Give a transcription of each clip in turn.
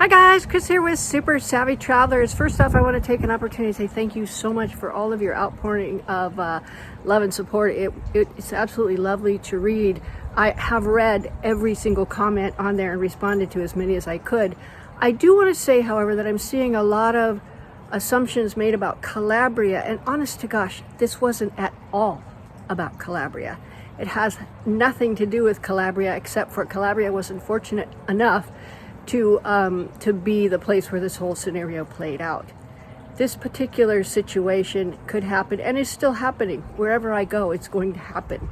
Hi guys, Chris here with Super Savvy Travelers. First off, I want to take an opportunity to say thank you so much for all of your outpouring of love and support. It's absolutely lovely to read. I have read every single comment on there and responded to as many as I could. I do want to say, however, that I'm seeing a lot of assumptions made about Calabria, and honest to gosh, this wasn't at all about Calabria. It has nothing to do with Calabria, except for Calabria was unfortunate enough to be the place where this whole scenario played out. This particular situation could happen and is still happening. Wherever I go, it's going to happen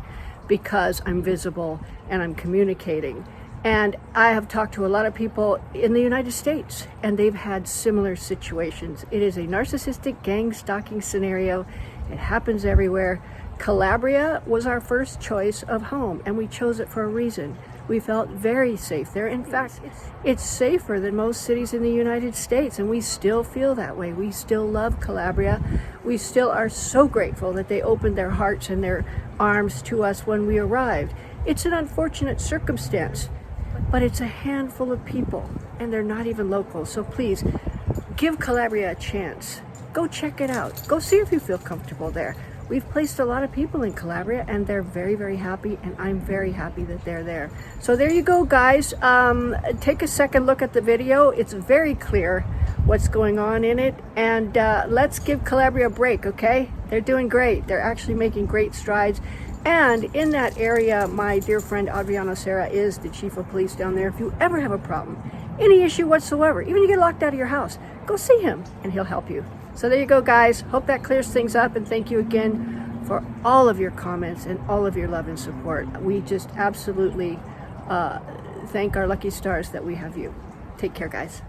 because I'm visible and I'm communicating. And I have talked to a lot of people in the United States, and they've had similar situations. It is a narcissistic gang stalking scenario. It happens everywhere. Calabria was our first choice of home, and we chose it for a reason. We felt very safe there. In fact, it's safer than most cities in the United States, and we still feel that way. We still love Calabria. We still are so grateful that they opened their hearts and their arms to us when we arrived. It's an unfortunate circumstance, but it's a handful of people, and they're not even local. So please, give Calabria a chance. Go check it out. Go see if you feel comfortable there. We've placed a lot of people in Calabria, and they're very, very happy, and I'm very happy that they're there. So there you go, guys. Take a second look at the video. It's very clear what's going on in it, and let's give Calabria a break, okay? They're doing great. They're actually making great strides. And in that area, my dear friend Adriano Serra is the chief of police down there. If you ever have a problem, any issue whatsoever, even you get locked out of your house, go see him, and he'll help you. So there you go, guys. Hope that clears things up, and thank you again for all of your comments and all of your love and support. We just absolutely thank our lucky stars that we have you. Take care, guys.